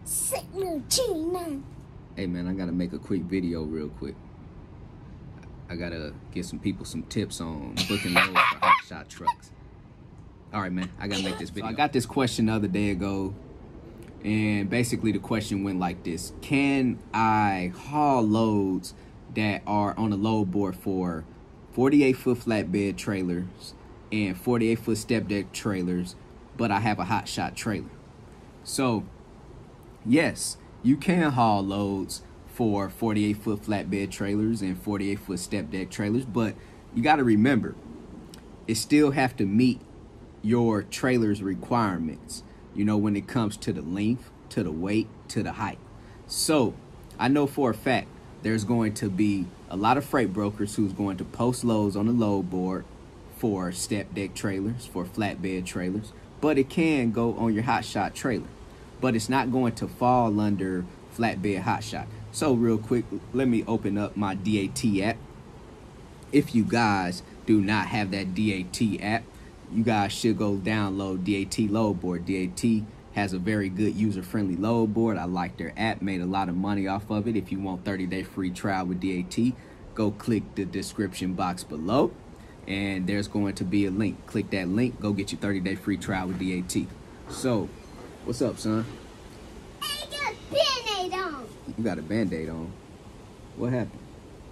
Hey man, I gotta make a quick video real quick. I gotta give some people some tips on booking loads for Hotshot trucks. All right, man, I gotta make this video. So I got this question the other day ago, and basically the question went like this: can I haul loads that are on a load board for 48-foot flatbed trailers and 48-foot step deck trailers, but I have a Hotshot trailer? So, yes, you can haul loads for 48-foot flatbed trailers and 48-foot step deck trailers, but you got to remember, it still have to meet your trailer's requirements, you know, when it comes to the length, to the weight, to the height. So I know for a fact there's going to be a lot of freight brokers who's going to post loads on the load board for step deck trailers, for flatbed trailers, but it can go on your Hotshot trailer, but it's not going to fall under flatbed Hotshot. So real quick, let me open up my DAT app. If you guys do not have that DAT app, you guys should go download DAT Load Board. DAT has a very good user-friendly load board. I like their app, made a lot of money off of it. If you want 30-day free trial with DAT, go click the description box below, and there's going to be a link. Click that link, go get your 30-day free trial with DAT. So, what's up, son? I got a Band-Aid on. You got a Band-Aid on. What happened?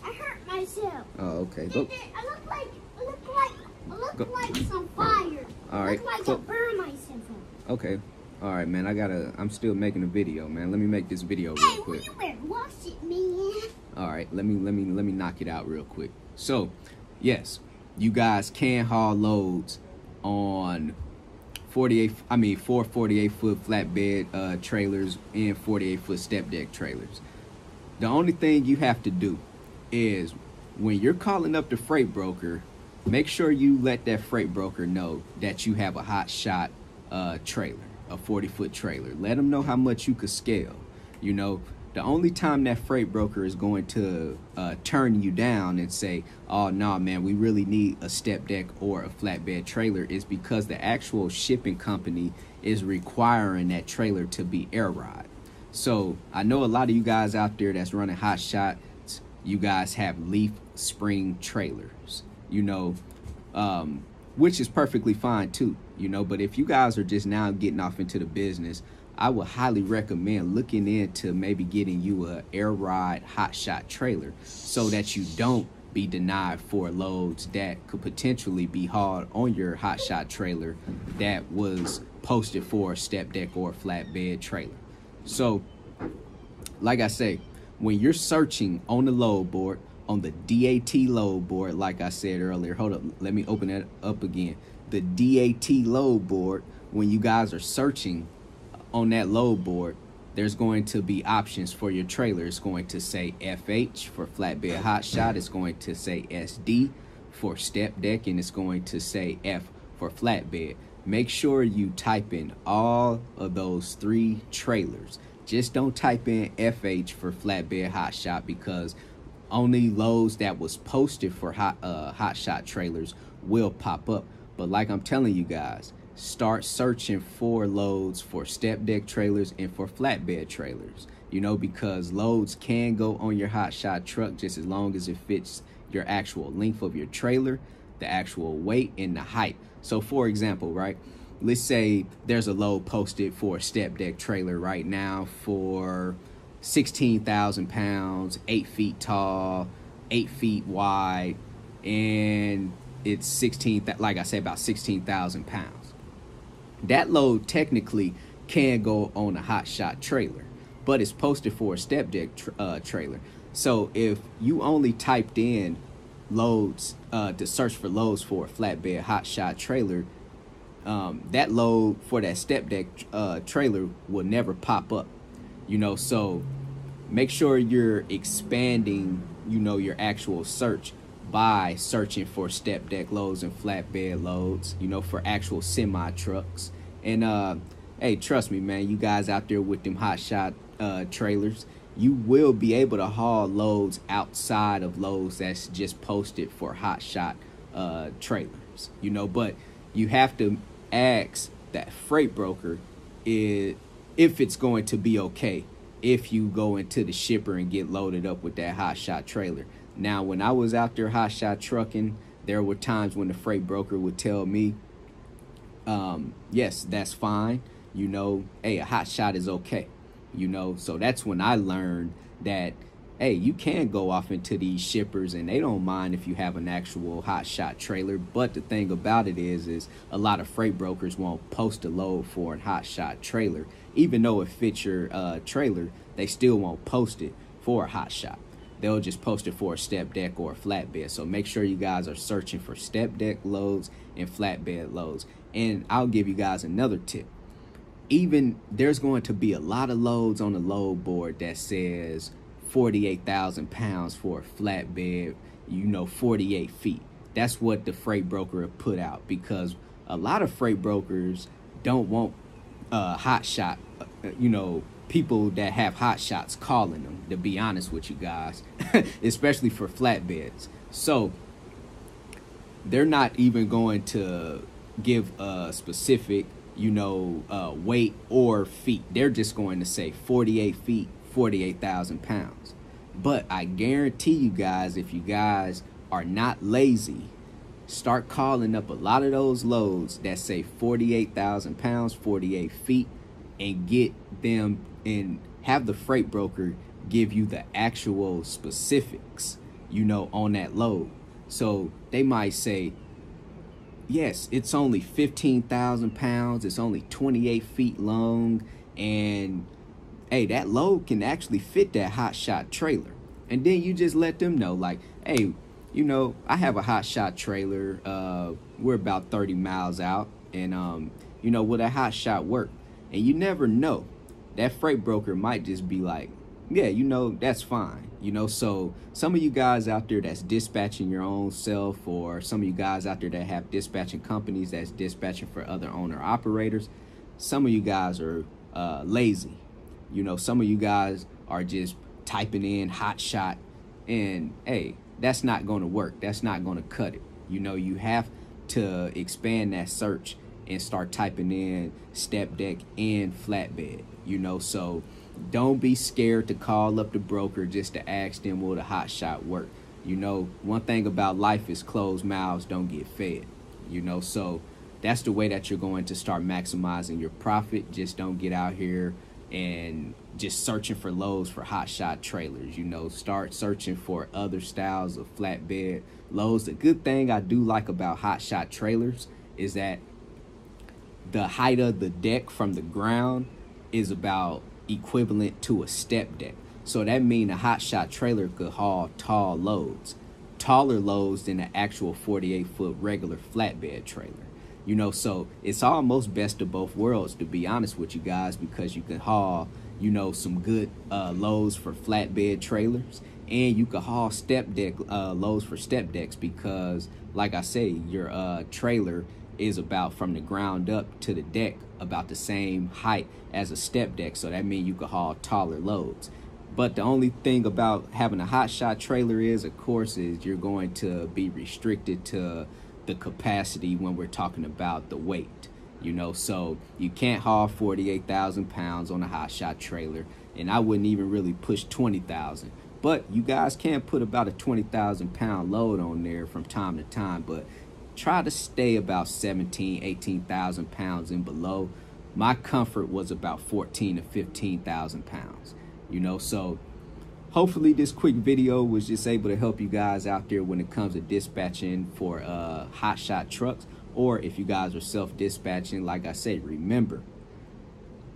I hurt myself. Oh, okay. I look like some fire. All right. I look like I burned myself. Okay. All right, man. I'm still making a video, man. Let me make this video real quick. Hey, you better watch it, man. All right. Let me knock it out real quick. So, yes, you guys can haul loads on 4 48-foot flatbed trailers and 48-foot step deck trailers. The only thing you have to do is when you're calling up the freight broker, make sure you let that freight broker know that you have a Hotshot trailer, a 40-foot trailer. Let them know how much you could scale. You know, the only time that freight broker is going to turn you down and say, oh, no, man, we really need a step deck or a flatbed trailer is because the actual shipping company is requiring that trailer to be air ride. So I know a lot of you guys out there that's running Hotshot, you guys have leaf spring trailers, you know, which is perfectly fine too, you know. But if you guys are just now getting off into the business, I would highly recommend looking into maybe getting you a air ride Hotshot trailer so that you don't be denied for loads that could potentially be hauled on your Hotshot trailer that was posted for a step deck or a flatbed trailer. So like I say, when you're searching on the load board, on the DAT load board, like I said earlier, hold up, let me open that up again. The DAT load board, when you guys are searching on that load board, there's going to be options for your trailer. It's going to say FH for flatbed Hotshot. It's going to say SD for step deck, and it's going to say F for flatbed. Make sure you type in all of those three trailers. Just don't type in FH for flatbed Hotshot, because only loads that was posted for Hotshot trailers will pop up. But like I'm telling you guys, start searching for loads for step deck trailers and for flatbed trailers, you know, because loads can go on your Hotshot truck just as long as it fits your actual length of your trailer, the actual weight, and the height. So for example, right, let's say there's a load posted for a step deck trailer right now for 16,000 pounds, 8 feet tall, 8 feet wide, and it's like I said, about 16,000 pounds. That load technically can go on a Hotshot trailer, but it's posted for a step deck trailer. So if you only typed in loads to search for loads for a flatbed Hotshot trailer, that load for that step deck trailer will never pop up, you know. So make sure you're expanding, you know, your actual search by searching for step deck loads and flatbed loads, you know, for actual semi trucks. And hey, trust me, man, you guys out there with them Hotshot trailers, you will be able to haul loads outside of loads that's just posted for Hotshot trailers, you know. But you have to ask that freight broker, is if it's going to be okay if you go into the shipper and get loaded up with that Hotshot trailer. Now, when I was out there Hotshot trucking, there were times when the freight broker would tell me, yes, that's fine. You know, hey, a Hotshot is okay. You know, so that's when I learned that, hey, you can go off into these shippers and they don't mind if you have an actual Hotshot trailer. But the thing about it is a lot of freight brokers won't post a load for a Hotshot trailer. Even though it fits your trailer, they still won't post it for a Hotshot. They'll just post it for a step deck or a flatbed. So make sure you guys are searching for step deck loads and flatbed loads. And I'll give you guys another tip. Even there's going to be a lot of loads on the load board that says 48,000 pounds for a flatbed, you know, 48 feet. That's what the freight broker have put out, because a lot of freight brokers don't want Hotshot, you know, people that have Hotshots calling them, to be honest with you guys, especially for flatbeds. So they're not even going to give a specific, you know, weight or feet. They're just going to say 48 feet, 48,000 pounds. But I guarantee you guys, if you guys are not lazy, start calling up a lot of those loads that say 48,000 pounds, 48 feet, and get them and have the freight broker give you the actual specifics, you know, on that load. So they might say, yes, it's only 15,000 pounds. It's only 28 feet long. And hey, that load can actually fit that Hotshot trailer. And then you just let them know, like, hey, you know, I have a Hotshot trailer. We're about 30 miles out. And, you know, will that Hotshot work? And you never know. That freight broker might just be like, yeah, you know, that's fine. You know, so some of you guys out there that's dispatching your own self, or some of you guys out there that have dispatching companies that's dispatching for other owner operators, some of you guys are lazy. You know, some of you guys are just typing in Hotshot, and hey, that's not going to work. That's not going to cut it. You know, you have to expand that search and start typing in step deck and flatbed, you know. So don't be scared to call up the broker just to ask them, will the Hotshot work? You know, one thing about life is closed mouths don't get fed, you know. So that's the way that you're going to start maximizing your profit. Just don't get out here and just searching for loads for Hotshot trailers. You know, start searching for other styles of flatbed loads. The good thing I do like about Hotshot trailers is that the height of the deck from the ground is about equivalent to a step deck. So that means a Hotshot trailer could haul tall loads, taller loads than an actual 48-foot regular flatbed trailer. You know, so it's almost best of both worlds, to be honest with you guys, because you can haul, you know, some good loads for flatbed trailers, and you can haul step deck loads for step decks, because like I say, your trailer is about from the ground up to the deck about the same height as a step deck. So that means you can haul taller loads. But the only thing about having a Hotshot trailer is, of course, is you're going to be restricted to the capacity when we're talking about the weight, you know. So you can't haul 48,000 pounds on a Hotshot trailer, and I wouldn't even really push 20,000. But you guys can put about a 20,000 pound load on there from time to time, but try to stay about 18,000 pounds and below. My comfort was about 14,000 to 15,000 pounds, you know. So hopefully this quick video was just able to help you guys out there when it comes to dispatching for Hotshot trucks, or if you guys are self-dispatching. Like I said, remember,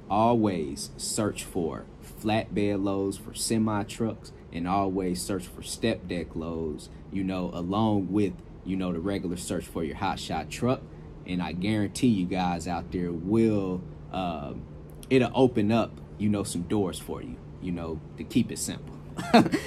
always search for flatbed loads for semi trucks, and always search for step deck loads, you know, along with, you know, the regular search for your Hotshot truck. And I guarantee you guys out there will, it'll open up, you know, some doors for you, you know, to keep it simple.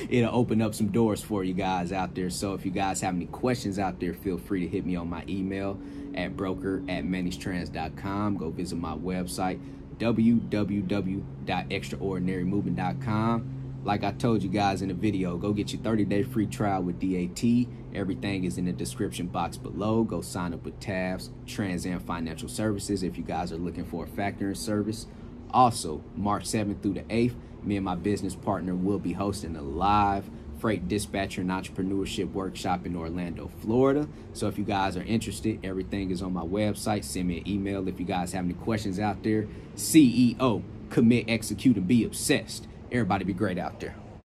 It'll open up some doors for you guys out there. So if you guys have any questions out there, feel free to hit me on my email at broker@mannystrans.com. Go visit my website, www.extraordinarymovement.com. Like I told you guys in the video, go get your 30-day free trial with DAT. Everything is in the description box below. Go sign up with TAFS, Trans Am Financial Services, if you guys are looking for a factoring service. Also, March 7th through the 8th, me and my business partner will be hosting a live freight dispatcher and entrepreneurship workshop in Orlando, Florida. So if you guys are interested, everything is on my website. Send me an email if you guys have any questions out there. CEO, commit, execute, and be obsessed. Everybody be great out there.